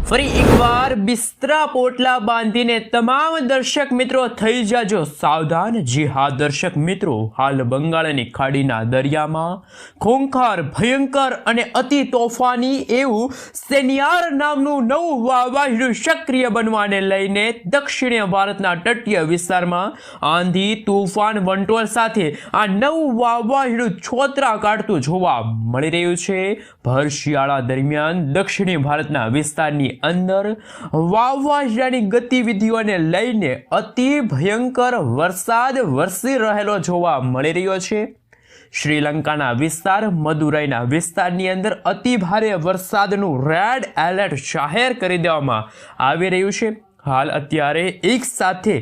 ફરી એકવાર બિસ્તરા પોટલા બાંધીને તમામ દર્શક મિત્રો થઈ જાજો સાવધાન। જી હા દર્શક મિત્રો, હાલ બંગાળની ખાડીના દરિયામાં ખોંખાર, ભયંકર અને અતિ તોફાની એવું સેનિયાર નામનું નવું વાવાઝોડું સક્રિય બનવાને લઈને દક્ષિણીય ભારતના તટીય વિસ્તારમાં આંધી, તૂફાન, વંટોળ સાથે આ નવું વાવાઝોડું છોતરા કાઢતું જોવા મળી રહ્યું છે। ભર શિયાળા દરમિયાન દક્ષિણી ભારતના વિસ્તારની અંદર વાવાઝોડાની ગતિવિધિઓને લઈને અતિ ભયંકર વરસાદ વરસી રહેલો જોવા મળી રહ્યો છે। શ્રીલંકાના વિસ્તાર, મદુરાઈના વિસ્તારની અંદર અતિ ભારે વરસાદનું રેડ એલર્ટ જાહેર કરી દેવામાં આવી રહ્યું છે। હાલ અત્યારે એક સાથે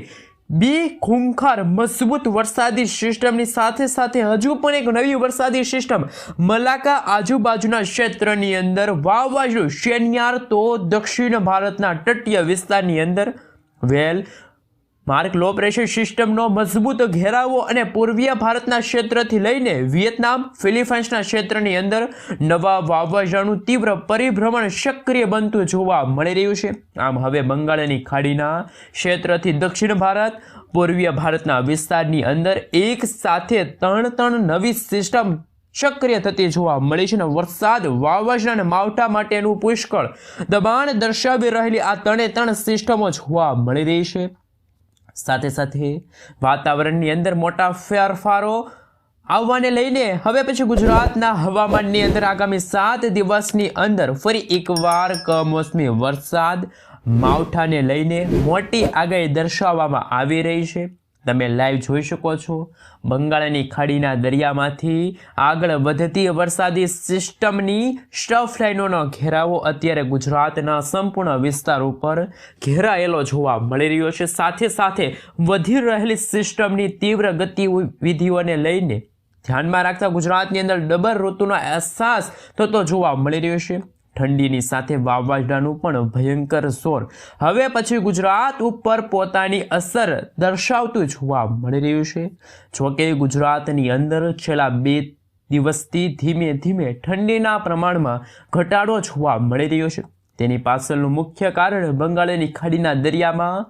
બે ખૂંખાર મજબૂત વરસાદી સિસ્ટમની સાથે સાથે હજુ પણ એક નવી વરસાદી સિસ્ટમ મલાકા આજુબાજુના ક્ષેત્રની અંદર વાવાઝોડું સેનિયાર તો દક્ષિણ ભારતના તટીય વિસ્તારની અંદર વેલ માર્ક લો પ્રેશર સિસ્ટમનો મજબૂત ઘેરાવો અને પૂર્વીય ભારતના ક્ષેત્રથી લઈને વિયેતનામ, ફિલિપાઇન્સના ક્ષેત્રની અંદર નવા વાવાઝોડાનું તીવ્ર પરિભ્રમણ સક્રિય બનતું જોવા મળી રહ્યું છે। આમ હવે બંગાળની ખાડીના ક્ષેત્રથી દક્ષિણ ભારત, પૂર્વીય ભારતના વિસ્તારની અંદર એક સાથે ત્રણ નવી સિસ્ટમ સક્રિય થતી જોવા મળી છે અને વરસાદ, વાવાઝોડા અને માવઠા માટેનું પુષ્કળ દબાણ દર્શાવી રહેલી આ ત્રણ સિસ્ટમો જોવા મળી રહી છે। સાથે સાથે વાતાવરણની અંદર મોટા ફેરફારો આવવાને લઈને હવે પછી ગુજરાતના હવામાનની અંદર આગામી 7 દિવસની અંદર ફરી એકવાર કમોસમી વરસાદ, માવઠાને લઈને મોટી આગાહી દર્શાવવામાં આવી રહી છે। તમે લાઈવ જોઈ શકો છો બંગાળની ખાડીના દરિયામાંથી આગળ વધતી વરસાદી સિસ્ટમની સ્ટફ લાઇનોનો ઘેરાવો અત્યારે ગુજરાતના સંપૂર્ણ વિસ્તાર ઉપર ઘેરાયેલો જોવા મળી રહ્યો છે। સાથે સાથે વધી રહેલી સિસ્ટમની તીવ્ર ગતિવિધિઓને લઈને ધ્યાનમાં રાખતા ગુજરાતની અંદર ડબલ ઋતુનો અહેસાસ થતો જોવા મળી રહ્યો છે। ઠંડીની સાથે વાવાઝોડાનું પણ ભયંકર જોર હવે પછી ગુજરાત ઉપર પોતાની અસર દર્શાવતું જોવા મળી રહ્યું છે। જોકે ગુજરાતની અંદર છેલ્લા 2 દિવસથી ધીમે ધીમે ઠંડીના પ્રમાણમાં ઘટાડો જોવા મળી રહ્યો છે। તેની પાછળનું મુખ્ય કારણ બંગાળની ખાડીના દરિયામાં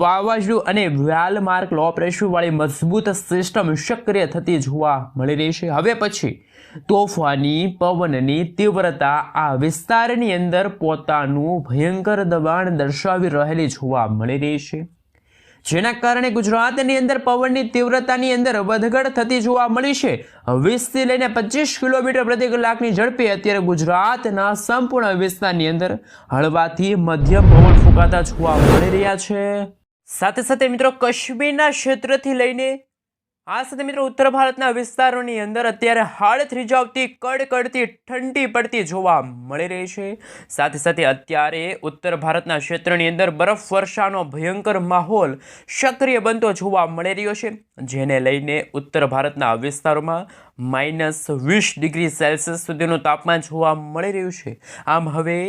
વાવાઝોડું અને વેલ માર્ક લો પ્રેશરવાળી મજબૂત સિસ્ટમ સક્રિય થતી જોવા મળી રહી છે। હવે પછી તોફાની પવનની તીવ્રતા આ વિસ્તારની અંદર પોતાનું ભયંકર દબાણ દર્શાવી રહેલી જોવા મળી રહી છે, જેના કારણે ગુજરાતની અંદર પવનની તીવ્રતાની અંદર વધઘટ થતી જોવા મળી છે। 20થી લઈને 25 કિલોમીટર પ્રતિ કલાકની ઝડપે અત્યારે ગુજરાતના સંપૂર્ણ વિસ્તારની અંદર હળવાથી મધ્યમ પવન ફૂંકાતા જોવા મળી રહ્યા છે। સાથે સાથે મિત્રો કાશ્મીરના ક્ષેત્રથી લઈને આ સાથે મિત્રો ઉત્તર ભારતના વિસ્તારોની અંદર અત્યારે હાડ થીજાવતી કડકડતી ઠંડી પડતી જોવા મળી રહી છે। સાથે સાથે અત્યારે ઉત્તર ભારતના ક્ષેત્રની અંદર બરફ વર્ષાનો ભયંકર માહોલ સક્રિય બનતો જોવા મળી રહ્યો છે, જેને લઈને ઉત્તર ભારતના વિસ્તારોમાં -20 ડિગ્રી સેલ્સિયસ સુધીનું તાપમાન જોવા મળી રહ્યું છે। આમ હવે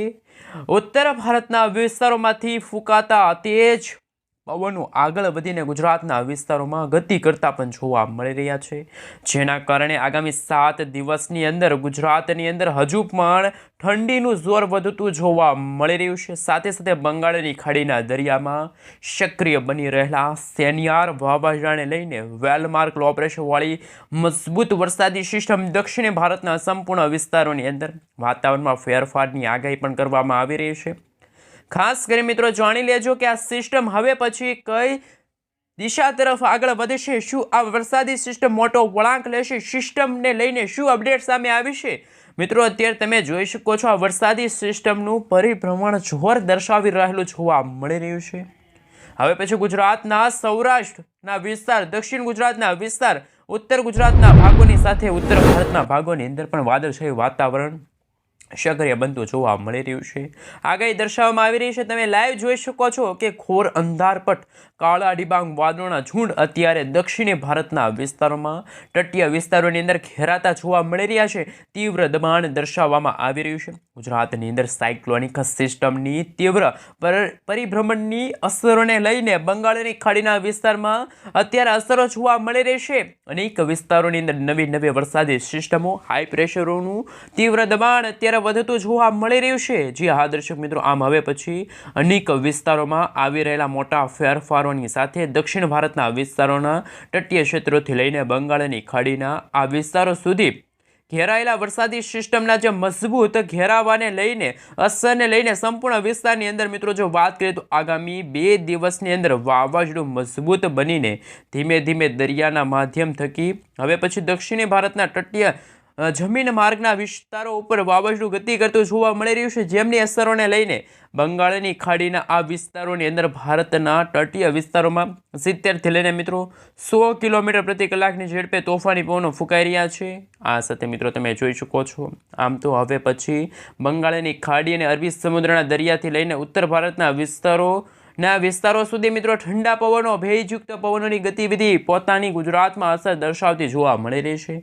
ઉત્તર ભારતના વિસ્તારોમાંથી ફૂંકાતા તેજ પવનો આગળ વધીને ગુજરાતના વિસ્તારોમાં ગતિ કરતા પણ જોવા મળી રહ્યા છે, જેના કારણે આગામી 7 દિવસની અંદર ગુજરાતની અંદર હજુ પણ ઠંડીનું જોર વધતું જોવા મળી રહ્યું છે। સાથે સાથે બંગાળની ખાડીના દરિયામાં સક્રિય બની રહેલા સેનિયાર વાવાઝોડાને લઈને વેલમાર્ક લો પ્રેશરવાળી મજબૂત વરસાદી સિસ્ટમ દક્ષિણ ભારતના સંપૂર્ણ વિસ્તારોની અંદર વાતાવરણમાં ફેરફારની આગાહી પણ કરવામાં આવી રહી છે। ખાસ કરી મિત્રો જાણી લેજો કે આ સિસ્ટમ હવે પછી કઈ દિશા તરફ આગળ વધશે, શું આ વરસાદી સિસ્ટમ મોટો વળાંક લેશે, સિસ્ટમને લઈને શું અપડેટ સામે આવી છે। મિત્રો અત્યારે તમે જોઈ શકો છો આ વરસાદી સિસ્ટમનું પરિભ્રમણ જોર દર્શાવી રહેલું જોવા મળી રહ્યું છે। હવે પછી ગુજરાતના સૌરાષ્ટ્રના વિસ્તાર, દક્ષિણ ગુજરાતના વિસ્તાર, ઉત્તર ગુજરાતના ભાગોની સાથે ઉત્તર ભારતના ભાગોની અંદર પણ વાદળછાયું વાતાવરણ સક્રિય બનતું જોવા મળી રહ્યું છે। આગાહી દર્શાવવામાં આવી રહી છે, તમે લાઈવ જોઈ શકો છો કે ઘોર અંધારપટ કાળા ડિબાંગ વાદળોના ઝુંડ અત્યારે દક્ષિણી ભારતના વિસ્તારોમાં તટીય વિસ્તારોની અંદર ઘેરાતા જોવા મળી રહ્યા છે। તીવ્ર દબાણ દર્શાવવામાં આવી રહ્યું છે। ગુજરાતની અંદર સાયક્લોનિક સિસ્ટમની તીવ્ર પરિભ્રમણની અસરોને લઈને બંગાળની ખાડીના વિસ્તારમાં અત્યારે અસરો જોવા મળી રહી છે। અનેક વિસ્તારોની અંદર નવી વરસાદી સિસ્ટમો, હાઈ પ્રેશરોનું તીવ્ર દબાણ અત્યારે અત્યારે વધતું જોવા મળી રહ્યું છે। જી હા દર્શક મિત્રો, આમ હવે પછી અનેક વિસ્તારોમાં આવી રહેલા મોટા ફેરફારોની સાથે દક્ષિણ ભારતના વિસ્તારોના તટીય ક્ષેત્રોથી લઈને બંગાળની ખાડીના આ વિસ્તારો સુધી ઘેરાયેલા વરસાદી સિસ્ટમના જે મજબૂત ઘેરાવાને લઈને અસરને લઈને સંપૂર્ણ વિસ્તારની અંદર મિત્રો જો વાત કરીએ તો આગામી 2 દિવસની અંદર વાવાઝોડું મજબૂત બનીને ધીમે ધીમે દરિયાના માધ્યમ થકી હવે પછી દક્ષિણી ભારતના તટીય જમીન માર્ગના વિસ્તારો ઉપર વાવાઝોડું ગતિ કરતું જોવા મળી રહ્યું છે, જેમની અસરોને લઈને બંગાળની ખાડીના આ વિસ્તારોની અંદર ભારતના તટીય વિસ્તારોમાં 70થી લઈને મિત્રો 100 કિલોમીટર પ્રતિ કલાકની ઝડપે તોફાની પવનો ફૂંકાઈ રહ્યા છે। આ સાથે મિત્રો તમે જોઈ શકો છો, આમ તો હવે પછી બંગાળની ખાડી અને અરબી સમુદ્રના દરિયાથી લઈને ઉત્તર ભારતના વિસ્તારો સુધી મિત્રો ઠંડા પવનો ભેજયુક્ત પવનોની ગતિવિધિ પોતાની ગુજરાતમાં અસર દર્શાવતી જોવા મળી રહી છે।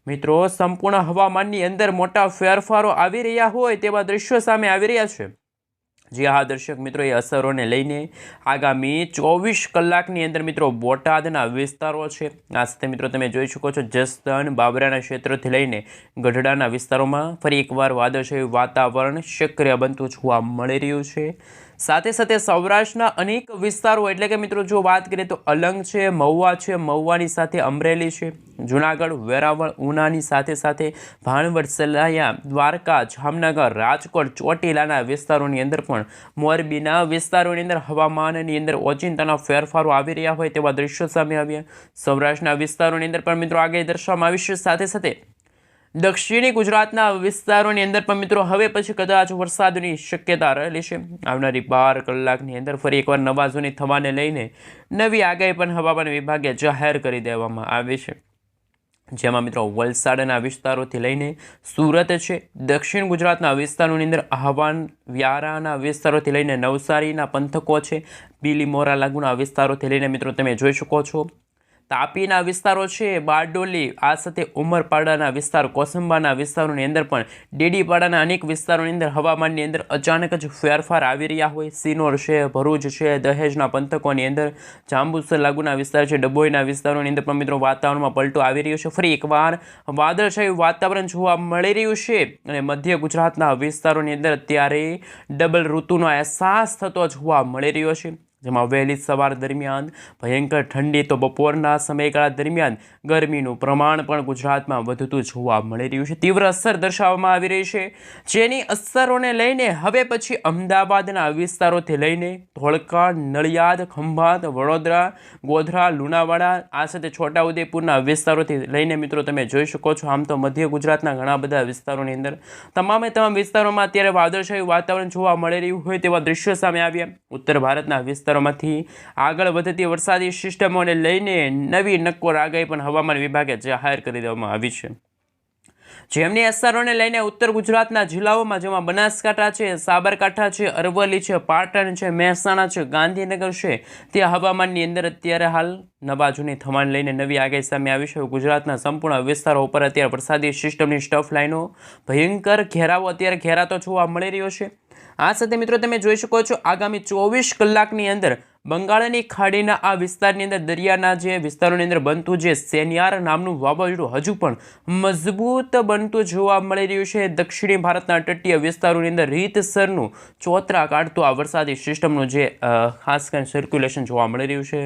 મિત્રો સંપૂર્ણ હવામાનની અંદર મોટા ફેરફારો આવી રહ્યા હોય તેવા દ્રશ્યો સામે આવી રહ્યા છે। જી હા દર્શક મિત્રો, એ અસરોને લઈને આગામી 24 કલાકની અંદર મિત્રો બોટાદના વિસ્તારો છે, આ સાથે મિત્રો તમે જોઈ શકો છો જસદણ બાબરાના ક્ષેત્રોથી લઈને ગઢડાના વિસ્તારોમાં ફરી એકવાર વાદળછાયું વાતાવરણ સક્રિય બનતું જોવા મળી રહ્યું છે। સાથે સાથે સૌરાષ્ટ્રના અનેક વિસ્તારો એટલે કે મિત્રો જો વાત કરીએ તો અલંગ છે, મહુવા છે, મહુવાની સાથે અમરેલી છે, જુનાગઢ, વેરાવળ, ઉનાની સાથે સાથે ભાણવડ, સલાયા, દ્વારકા, જામનગર, રાજકોટ, ચોટીલાના વિસ્તારોની અંદર પણ મોરબીના વિસ્તારોની અંદર હવામાનની અંદર ઓચિંતાના ફેરફારો આવી રહ્યા હોય તેવા દ્રશ્યો સામે આવ્યા। સૌરાષ્ટ્રના વિસ્તારોની અંદર પણ મિત્રો આગળ દર્શાવવામાં આવ્યું છે। સાથે સાથે દક્ષિણી ગુજરાતના વિસ્તારોની અંદર પણ મિત્રો હવે પછી કદાચ વરસાદની શક્યતા રહેલી છે। આવનારી 12 કલાકની અંદર ફરી એકવાર નવા ઝોની થવાને લઈને નવી આગાહી પણ હવામાન વિભાગે જાહેર કરી દેવામાં આવી છે, જેમાં મિત્રો વલસાડના વિસ્તારોથી લઈને સુરત છે, દક્ષિણ ગુજરાતના વિસ્તારોની અંદર આહવાન, વ્યારાના વિસ્તારોથી લઈને નવસારીના પંથકો છે, બીલીમોરા લાગુના વિસ્તારોથી લઈને મિત્રો તમે જોઈ શકો છો તાપીના વિસ્તારો છે, બારડોલી, આ સાથે ઉમરપાડાના વિસ્તાર, કોસંબાના વિસ્તારોની અંદર પણ ડેડીપાડાના અનેક વિસ્તારોની અંદર હવામાનની અંદર અચાનક જ ફેરફાર આવી રહ્યા હોય। સિનોર છે, ભરૂચ છે, દહેજના પંથકોની અંદર જાંબુસર લાગુના વિસ્તાર છે, ડભોઈના વિસ્તારોની અંદર પણ મિત્રો વાતાવરણમાં પલટો આવી રહ્યો છે। ફરી એકવાર વાદળછાયું વાતાવરણ જોવા મળી રહ્યું છે અને મધ્ય ગુજરાતના વિસ્તારોની અંદર અત્યારે ડબલ ઋતુનો અહેસાસ થતો જોવા મળી રહ્યો છે, જેમાં વહેલી સવાર દરમિયાન ભયંકર ઠંડી તો બપોરના સમયગાળા દરમિયાન ગરમીનું પ્રમાણ પણ ગુજરાતમાં વધતું જોવા મળી રહ્યું છે। તીવ્ર અસર દર્શાવવામાં આવી રહી છે, જેની અસરોને લઈને હવે પછી અમદાવાદના વિસ્તારોથી લઈને ધોળકા, નડિયાદ, ખંભાત, વડોદરા, ગોધરા, લુણાવાડા, આ સાથે છોટાઉદેપુરના વિસ્તારોથી લઈને મિત્રો તમે જોઈ શકો છો આમ તો મધ્ય ગુજરાતના ઘણા બધા વિસ્તારોની અંદર તમામ વિસ્તારોમાં અત્યારે વાદળછાયું વાતાવરણ જોવા મળી રહ્યું હોય તેવા દ્રશ્યો સામે આવ્યા। ઉત્તર ભારતના વિસ્તારોમાંથી આગળ વધતી વરસાદી સિસ્ટમોને લઈને નવી નક્કોર આગાહી પણ હવામાન વિભાગે જાહેર કરી દેવામાં આવી છે, જેમની અસરોને લઈને ઉત્તર ગુજરાતના જિલ્લાઓમાં જેમાં બનાસકાંઠા છે, સાબરકાંઠા છે, અરવલ્લી છે, પાટણ છે, મહેસાણા છે, ગાંધીનગર છે, ત્યાં હવામાનની અંદર અત્યારે હાલ નવા જૂની થવાને લઈને નવી આગાહી સામે આવી છે। ગુજરાતના સંપૂર્ણ વિસ્તારો ઉપર અત્યારે વરસાદી સિસ્ટમની સ્ટફ લાઈનો ભયંકર ઘેરાવો અત્યારે ઘેરાતો જોવા મળી રહ્યો છે। આ સાથે મિત્રો તમે જોઈ શકો છો આગામી 24 કલાકની અંદર બંગાળની ખાડીના આ વિસ્તારની અંદર દરિયાના જે વિસ્તારોની અંદર બનતું જે સેનિયાર નામનું વાવાઝોડું હજુ પણ મજબૂત બનતું જોવા મળી રહ્યું છે। દક્ષિણી ભારતના તટીય વિસ્તારોની અંદર રીતસરનું ચોતરા કાઢતું આ વરસાદી સિસ્ટમનું જે ખાસ કરીને સર્ક્યુલેશન જોવા મળી રહ્યું છે।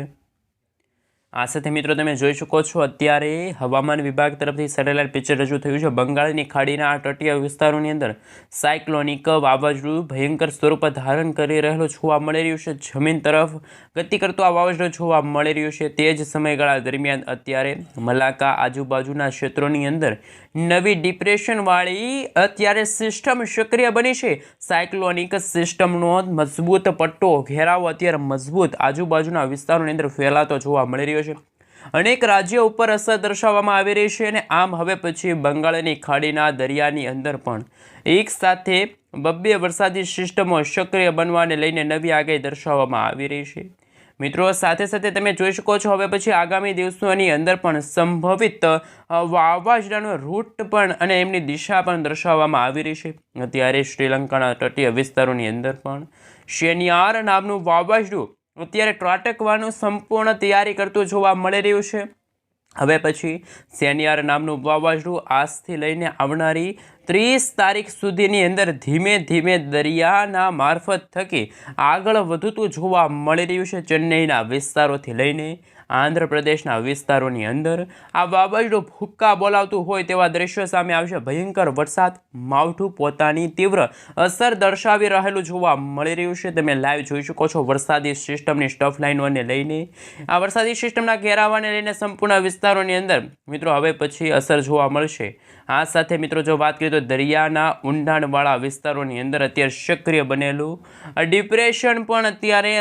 આ સાથે મિત્રો તમે જોઈ શકો છો અત્યારે હવામાન વિભાગ તરફથી સેટેલાઇટ પિક્ચર રજૂ થયું છે। બંગાળની ખાડીના આ તટીય વિસ્તારોની અંદર સાયક્લોનિક વાવાઝોડું ભયંકર સ્વરૂપ ધારણ કરી રહેલું જોવા મળી રહ્યું છે, જમીન તરફ ગતિ કરતું આ વાવાઝોડું જોવા મળી રહ્યું છે। તે જ સમયગાળા દરમિયાન અત્યારે મલાકા આજુબાજુના ક્ષેત્રોની અંદર નવી ડિપ્રેશનવાળી અત્યારે સિસ્ટમ સક્રિય બની છે। સાયક્લોનિક સિસ્ટમનો મજબૂત પટ્ટો ઘેરાવો અત્યારે મજબૂત આજુબાજુના વિસ્તારોની અંદર ફેલાતો જોવા મળી રહ્યો છે। અનેક રાજ્યો ઉપર અસર દર્શાવવામાં આવી રહી છે અને આમ હવે પછી બંગાળની ખાડીના દરિયાની અંદર પણ એક સાથે 2 વરસાદી સિસ્ટમો સક્રિય બનવાને લઈને નવી આગાહી દર્શાવવામાં આવી રહી છે। મિત્રો સાથે સાથે તમે જોઈ શકો છો હવે પછી આગામી દિવસોની અંદર પણ સંભવિત વાવાઝોડાનો રૂટ પણ અને એમની દિશા પણ દર્શાવવામાં આવી રહી છે। અત્યારે શ્રીલંકાના તટીય વિસ્તારોની અંદર પણ શેનિયાર નામનું વાવાઝોડું અત્યારે ત્રાટકવાનું સંપૂર્ણ તૈયારી કરતું જોવા મળી રહ્યું છે। હવે પછી સેનિયાર નામનું વાવાઝોડું આજથી લઈને આવનારી 30 તારીખ સુધીની અંદર ધીમે ધીમે દરિયાના મારફત થકી આગળ વધતું જોવા મળી રહ્યું છે. ચેન્નઈના વિસ્તારોથી લઈને આંધ્રપ્રદેશના વિસ્તારોની અંદર આ વાવાઝોડું ભૂક્કા બોલાવતું હોય તેવા દ્રશ્યો સામે આવશે. ભયંકર વરસાદ માવઠું પોતાની તીવ્ર અસર દર્શાવી રહેલું જોવા મળી રહ્યું છે. તમે લાઈવ જોઈ શકો છો વરસાદી સિસ્ટમની સ્ટફ લાઇનોને લઈને આ વરસાદી સિસ્ટમના ઘેરાવાને લઈને સંપૂર્ણ વિસ્તારોની અંદર મિત્રો હવે પછી અસર જોવા મળશે. આ સાથે મિત્રો જો વાત કરીએ તો દરિયાના ઊંડાણવાળા વિસ્તારોની અંદર અત્યારે સક્રિય બનેલું ડિપ્રેશન પણ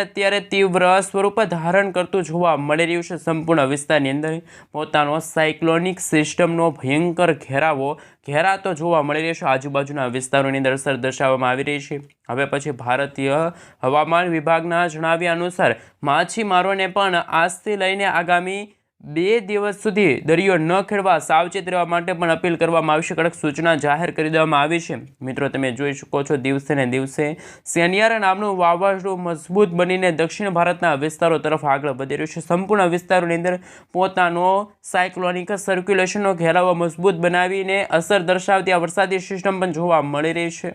અત્યારે તીવ્ર સ્વરૂપ ધારણ કરતું જોવા મળી રહ્યું છે. સંપૂર્ણ વિસ્તારની અંદર પોતાનો સાયક્લોનિક સિસ્ટમનો ભયંકર ઘેરાતો જોવા મળી રહ્યો છે. આજુબાજુના વિસ્તારોની અંદર અસર દર્શાવવામાં આવી રહી છે. હવે પછી ભારતીય હવામાન વિભાગના જણાવ્યા અનુસાર માછીમારોને પણ આજથી લઈને આગામી 2 દિવસ સુધી દરિયો ન ખેડવા સાવચેત રહેવા માટે પણ અપીલ કરવામાં આવશે. કડક સૂચના જાહેર કરી દેવામાં આવી છે. મિત્રો તમે જોઈ શકો છો દિવસે ને દિવસે સેનિયાર નામનું વાવાઝોડું મજબૂત બનીને દક્ષિણ ભારતના વિસ્તારો તરફ આગળ વધી રહ્યું છે. સંપૂર્ણ વિસ્તારોની અંદર પોતાનો સાયક્લોનિક સર્ક્યુલેશનનો ઘેરાવો મજબૂત બનાવીને અસર દર્શાવતી આ વરસાદી સિસ્ટમ પણ જોવા મળી રહી છે.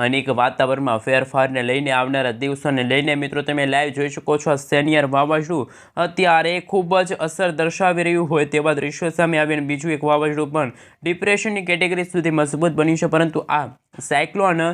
અનેક વાતાવરણમાં ફેરફારને લઈને આવનારા દિવસોને લઈને મિત્રો તમે લાઈવ જોઈ શકો છો. સેનિયાર વાવાઝોડું અત્યારે ખૂબ જ અસર દર્શાવી રહ્યું હોય તેવા દ્રશ્યો સામે આવીને બીજું એક વાવાઝોડું પણ ડિપ્રેશનની કેટેગરી સુધી મજબૂત બન્યું છે. પરંતુ આ સાયક્લોન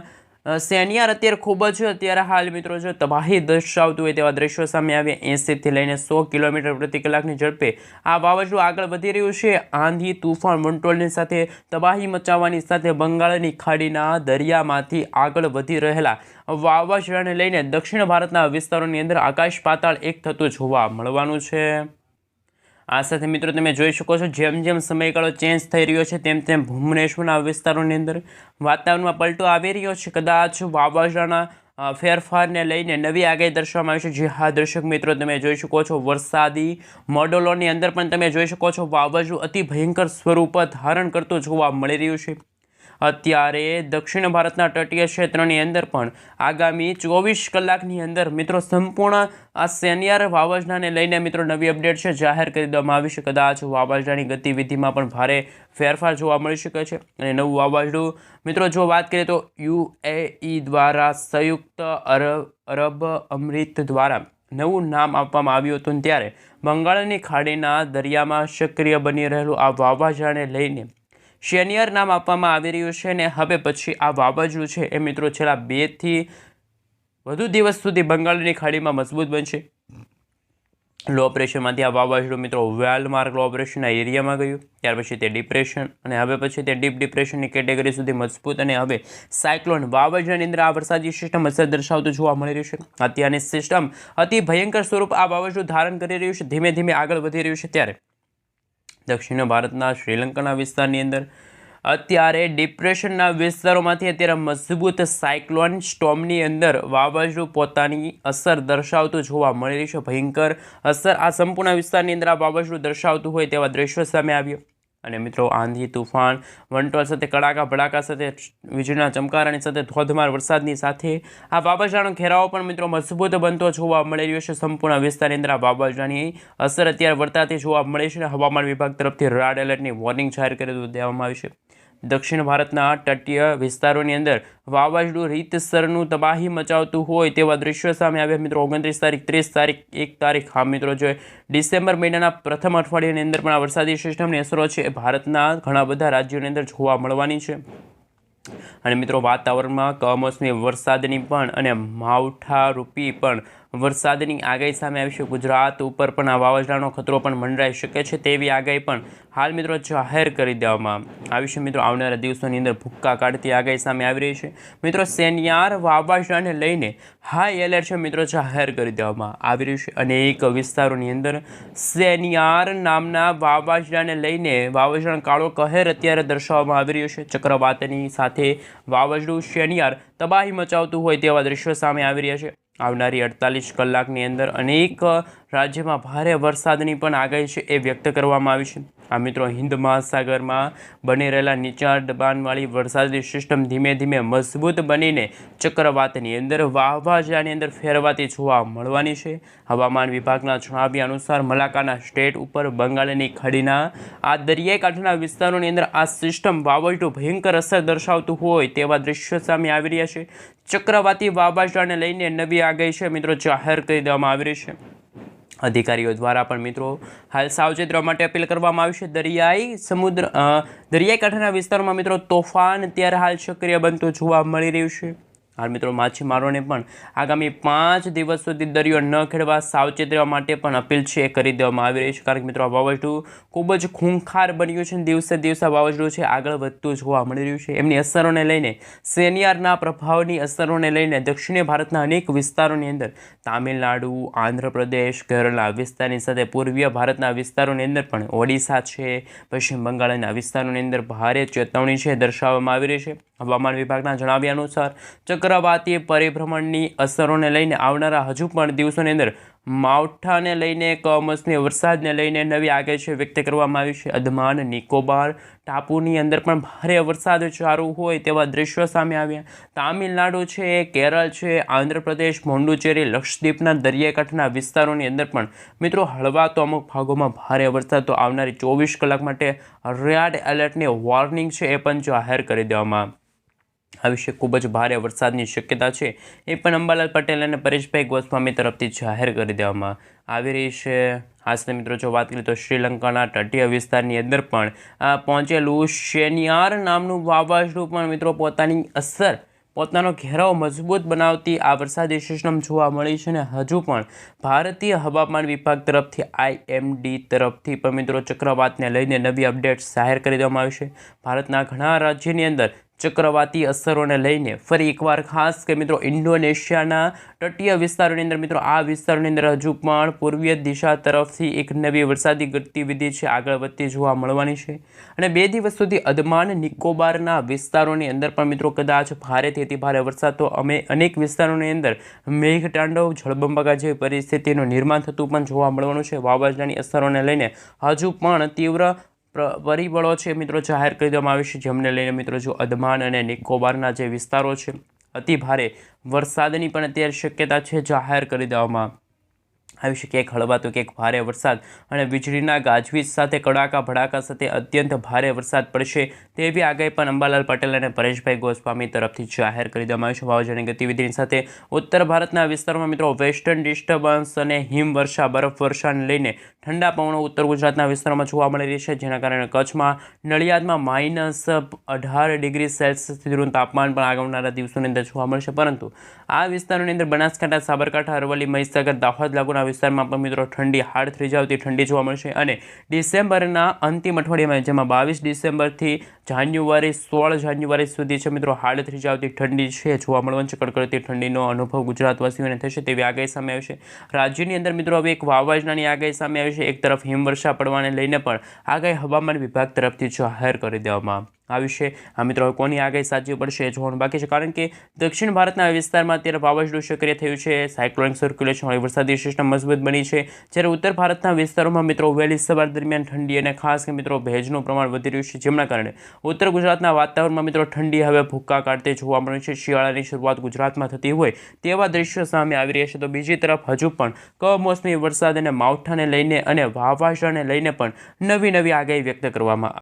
સેનિયાર અત્યારે ખૂબ જ હાલ મિત્રો જો તબાહી દર્શાવતું હોય તેવા દ્રશ્યો સામે આવે. 80થી લઈને 100 કિલોમીટર પ્રતિ કલાકની ઝડપે આ વાવાઝોડું આગળ વધી રહ્યું છે. આંધી તુફાન વંટોળની સાથે તબાહી મચાવવાની સાથે બંગાળની ખાડીના દરિયામાંથી આગળ વધી રહેલા વાવાઝોડાને લઈને દક્ષિણ ભારતના વિસ્તારોની અંદર આકાશ પાતાળ એક થતું જોવા મળવાનું છે. આ સાથે મિત્રો તમે જોઈ શકો છો જેમ જેમ સમયગાળો ચેન્જ થઈ રહ્યો છે તેમ તેમ ભુવનેશ્વરના વિસ્તારોની અંદર વાતાવરણમાં પલટો આવી રહ્યો છે. કદાચ વાવાઝોડાના ફેરફારને લઈને નવી આગાહી દર્શાવવામાં આવી છે. જે હા દર્શક મિત્રો તમે જોઈ શકો છો વરસાદી મોડલોની અંદર પણ તમે જોઈ શકો છો વાવાઝોડું અતિ ભયંકર સ્વરૂપ ધારણ કરતું જોવા મળી રહ્યું છે. અત્યારે દક્ષિણ ભારતના તટીય ક્ષેત્રની અંદર પણ આગામી 24 કલાકની અંદર મિત્રો સંપૂર્ણ આ સેનિયાર વાવાઝોડાને લઈને મિત્રો નવી અપડેટ છે જાહેર કરી દેવામાં આવી છે. કદાચ વાવાઝોડાની ગતિવિધિમાં પણ ભારે ફેરફાર જોવા મળી શકે છે. અને નવું વાવાઝોડું મિત્રો જો વાત કરીએ તો UAE દ્વારા સંયુક્ત અરબ અમીરાત દ્વારા નવું નામ આપવામાં આવ્યું હતું. ત્યારે બંગાળની ખાડીના દરિયામાં સક્રિય બની રહેલું આ વાવાઝોડાને લઈને સેનિયાર નામ આપવામાં આવી રહ્યું છે. અને હવે પછી આ વાવાઝોડું છે એ મિત્રો છેલ્લા 2 થી વધુ દિવસ સુધી બંગાળની ખાડીમાં મજબૂત બનશે. લો પ્રેશરમાંથી આ વાવાઝોડું મિત્રો વેલમાર્ક લો પ્રેશરના એરિયામાં ગયું. ત્યાર પછી તે ડિપ્રેશન અને હવે પછી તે ડીપ ડિપ્રેશનની કેટેગરી સુધી મજબૂત અને હવે સાયક્લોન વાવાઝોડાની અંદર આ વરસાદી સિસ્ટમ અસર દર્શાવતું જોવા મળી રહ્યું છે. અત્યારની સિસ્ટમ અતિ ભયંકર સ્વરૂપ આ વાવાઝોડું ધારણ કરી રહ્યું છે. ધીમે ધીમે આગળ વધી રહ્યું છે. ત્યારે દક્ષિણ ભારતના શ્રીલંકાના વિસ્તારની અંદર અત્યારે ડિપ્રેશનના વિસ્તારોમાંથી અત્યારે મજબૂત સાયક્લોન સ્ટોર્મની અંદર વાવાઝોડું પોતાની અસર દર્શાવતું જોવા મળી રહ્યું છે. ભયંકર અસર આ સંપૂર્ણ વિસ્તારની અંદર આ વાવાઝોડું દર્શાવતું હોય તેવા દ્રશ્યો સામે આવ્યો. અને મિત્રો આંધી તુફાન વંટોળ સાથે કડાકા ભડાકા સાથે વીજળીના ચમકારાની સાથે ધોધમાર વરસાદની સાથે આ વાવાઝોડાનો ઘેરાવો પણ મિત્રો મજબૂત બનતો જોવા મળી રહ્યો છે. સંપૂર્ણ વિસ્તારની અંદર આ વાવાઝોડાની અસર અત્યારે વર્તાતી જોવા મળે છે. હવામાન વિભાગ તરફથી રેડ એલર્ટની વોર્નિંગ જાહેર કરી દેવામાં આવી છે. દક્ષિણ ભારતના તટીય વિસ્તારોની અંદર વાવાઝોડું રીતસરનું તબાહી મચાવતું હોય તેવા દ્રશ્યો સામે આવ્યા. મિત્રો 29 તારીખ 30 તારીખ 1 તારીખ હા મિત્રો જો ડિસેમ્બર મહિનાના પ્રથમ અઠવાડિયાની અંદર પણ આ વરસાદી સિસ્ટમની અસરો છે એ ભારતના ઘણા બધા રાજ્યોની અંદર જોવા મળવાની છે. અને મિત્રો વાતાવરણમાં કમોસમી વરસાદની પણ અને માવઠારૂપી પણ વરસાદની આગાહી સામે આવી છે. ગુજરાત ઉપર પણ આ વાવાઝોડાનો ખતરો પણ મંડરાઈ શકે છે તેવી આગાહી પણ હાલ મિત્રો જાહેર કરી દેવામાં આવી છે. મિત્રો આવનારા દિવસોની અંદર ભૂક્કા કાઢતી આગાહી સામે આવી રહી છે. મિત્રો સેનિયાર વાવાઝોડાને લઈને હાઈ એલર્ટ છે મિત્રો જાહેર કરી દેવામાં આવી રહ્યું છે. અનેક વિસ્તારોની અંદર સેનિયાર નામના વાવાઝોડાને લઈને વાવાઝોડાનો કાળો કહેર અત્યારે દર્શાવવામાં આવી રહ્યો છે. ચક્રવાતની સાથે વાવાઝોડું સેનિયાર તબાહી મચાવતું હોય તેવા દ્રશ્યો સામે આવી રહ્યા છે. આવનારી 48 કલાકની અંદર અનેક રાજ્યમાં ભારે વરસાદની પણ આગાહી છે એ વ્યક્ત કરવામાં આવી છે. આ મિત્રો હિન્દ મહાસાગરમાં બની રહેલા નીચા દબાણવાળી વરસાદી સિસ્ટમ ધીમે ધીમે મજબૂત બનીને ચક્રવાતની અંદર વાવાઝોડાની અંદર ફેરવાતી જોવા મળવાની છે. હવામાન વિભાગના જણાવ્યા અનુસાર મલાકાના સ્ટેટ ઉપર બંગાળની ખાડીના આ દરિયાઈ કાંઠાના વિસ્તારોની અંદર આ સિસ્ટમ વાવાઝોડું ભયંકર અસર દર્શાવતું હોય તેવા દ્રશ્યો સામે આવી રહ્યા છે. ચક્રવાતી વાવાઝોડાને લઈને નવી આગાહી છે મિત્રો જાહેર કરી દેવામાં આવી રહી છે. અધિકારીઓ દ્વારા પણ મિત્રો હાલ સાવચેત રહેવા માટે અપીલ કરવામાં આવી છે. દરિયાઈ કાંઠાના વિસ્તારોમાં મિત્રો તોફાન અત્યારે હાલ સક્રિય બનતું જોવા મળી રહ્યું છે. હાલ મિત્રો માછીમારોને પણ આગામી 5 દિવસ સુધી દરિયો ન ખેડવા સાવચેત રહેવા માટે પણ અપીલ છે એ કરી દેવામાં આવી રહી છે. કારણ કે મિત્રો આ વાવાઝોડું ખૂબ જ ખૂંખાર બન્યું છે. દિવસે દિવસે વાવાઝોડું છે આગળ વધતું જોવા મળી રહ્યું છે. એમની અસરોને લઈને સેનિયારના પ્રભાવની અસરોને લઈને દક્ષિણીય ભારતના અનેક વિસ્તારોની અંદર તામિલનાડુ, આંધ્રપ્રદેશ, કેરળના વિસ્તારની સાથે પૂર્વીય ભારતના વિસ્તારોની અંદર પણ ઓડિશા છે, પશ્ચિમ બંગાળના વિસ્તારોની અંદર ભારે ચેતવણી છે દર્શાવવામાં આવી રહી છે. હવામાન વિભાગના જણાવ્યા અનુસાર ચક્રવાતી પરિભ્રમણની અસરોને લઈને આવનારા હજુ પણ દિવસોની અંદર માવઠાને લઈને કમોસમી વરસાદને લઈને નવી આગાહી વ્યક્ત કરવામાં આવી છે. અંદમાન નિકોબાર ટાપુની અંદર પણ ભારે વરસાદ ચાલુ હોય તેવા દ્રશ્યો સામે આવ્યા. તામિલનાડુ છે, કેરળ છે, આંધ્રપ્રદેશ, પોંડુચેરી, લક્ષદ્વીપના દરિયાઈ કાંઠાના વિસ્તારોની અંદર પણ મિત્રો હળવા તો અમુક ભાગોમાં ભારે વરસાદ તો આવનારી 24 કલાક માટે રેડ એલર્ટની વોર્નિંગ છે એ પણ જાહેર કરી દેવામાં આ વિશે ખૂબ જ ભારે વરસાદની શક્યતા છે એ પણ અંબાલાલ પટેલ અને પરેશભાઈ ગોસ્વામી તરફથી જાહેર કરી દેવામાં આવી રહી છે. હાલ મિત્રો જો વાત કરીએ તો શ્રીલંકાના તટીય વિસ્તારની અંદર પણ પહોંચેલું શેનિયાર નામનું વાવાઝોડું પણ મિત્રો પોતાનો ઘેરાવ મજબૂત બનાવતી આ વરસાદી સિસ્ટમ જોવા મળી છે. અને હજુ પણ ભારતીય હવામાન વિભાગ તરફથી IMD તરફથી પણ મિત્રો ચક્રવાતને લઈને નવી અપડેટ્સ જાહેર કરી દેવામાં આવી છે. ભારતના ઘણા રાજ્યની અંદર ચક્રવાતી અસરોને લઈને ફરી એકવાર ખાસ કે મિત્રો ઇન્ડોનેશિયાના તટીય વિસ્તારોની અંદર મિત્રો આ વિસ્તારોની અંદર હજુ પણ પૂર્વીય દિશા તરફથી એક નવી વરસાદી ગતિવિધિ છે આગળ વધતી જોવા મળવાની છે. અને 2 દિવસ સુધી અંદમાન નિકોબારના વિસ્તારોની અંદર પણ મિત્રો કદાચ ભારેથી અતિ ભારે વરસાદ તો અનેક વિસ્તારોની અંદર મેઘતાંડવ, જળબંબાકાર જેવી પરિસ્થિતિનું નિર્માણ થતું પણ જોવા મળવાનું છે. વાવાઝોડાની અસરોને લઈને હજુ પણ તીવ્ર પરિબળો છે મિત્રો જાહેર કરી દેવામાં આવે છે, જેમને લઈને મિત્રો જો અંદમાન અને નિકોબારના જે વિસ્તારો છે અતિ ભારે વરસાદની પણ અત્યારે શક્યતા છે જાહેર કરી દેવામાં આવી છે. ક્યાંક હળવા તો ક્યાંક ભારે વરસાદ અને વીજળીના ગાજવીજ સાથે કડાકા ભડાકા સાથે અત્યંત ભારે વરસાદ પડશે તેવી આગાહી પણ અંબાલાલ પટેલ અને પરેશભાઈ ગોસ્વામી તરફથી જાહેર કરી દેવામાં આવી છે. વાવાઝોડાની ગતિવિધિની સાથે ઉત્તર ભારતના વિસ્તારોમાં મિત્રો વેસ્ટર્ન ડિસ્ટર્બન્સ અને હિમવર્ષા, બરફવર્ષાને લઈને ઠંડા પવનો ઉત્તર ગુજરાતના વિસ્તારોમાં જોવા મળી રહી છે, જેના કારણે કચ્છમાં નડિયાદમાં -18 ડિગ્રી સેલ્સિયસ સુધીનું તાપમાન પણ આગળના દિવસોની અંદર જોવા મળશે. પરંતુ આ વિસ્તારોની અંદર બનાસકાંઠા, સાબરકાંઠા, અરવલ્લી, મહીસાગર, દાહોદ લાગુના વિસ્તારમાં પણ મિત્રો ઠંડી હાડ થઈ જતી ઠંડી જોવા મળશે. અને ડિસેમ્બરના અંતિમ અઠવાડિયામાં જેમાં 22 ડિસેમ્બરથી 16 જાન્યુઆરી સુધી છે મિત્રો હાડ થઈ જતી ઠંડી છે જોવા મળવાની છે. કડકડતી ઠંડીનો અનુભવ ગુજરાતવાસીઓને થશે તેવી આગાહી સામે આવી છે. રાજ્યની અંદર મિત્રો હવે એક વાવાઝોડાની આગાહી સામે આવી છે. એક તરફ હિમવર્ષા પડવાને લઈને પણ આગાહી હવામાન વિભાગ તરફથી જાહેર કરી દેવામાં આવી છે. આ મિત્રો કોની આગાહી સાચી પડશે એ જોવાનું બાકી છે, કારણ કે દક્ષિણ ભારતના વિસ્તારમાં અત્યારે વાવાઝોડું સક્રિય થયું છે. સાયક્લોનિક સર્ક્યુલેશન વાળી વરસાદી સિસ્ટમ મજબૂત બની છે, જ્યારે ઉત્તર ભારતના વિસ્તારોમાં મિત્રો વહેલી સવાર દરમિયાન ઠંડી અને ખાસ કે મિત્રો ભેજનું પ્રમાણ વધી રહ્યું છે, જેમના કારણે ઉત્તર ગુજરાતના વાતાવરણમાં મિત્રો ઠંડી હવે ભૂક્કા કાઢતી જોવા મળી છે. શિયાળાની શરૂઆત ગુજરાતમાં થતી હોય તેવા દ્રશ્યો સામે આવી રહ્યા છે. તો બીજી તરફ હજુ પણ કમોસમી વરસાદ અને માવઠાને લઈને અને વાવાઝોડાને લઈને પણ નવી આગાહી વ્યક્ત કરવામાં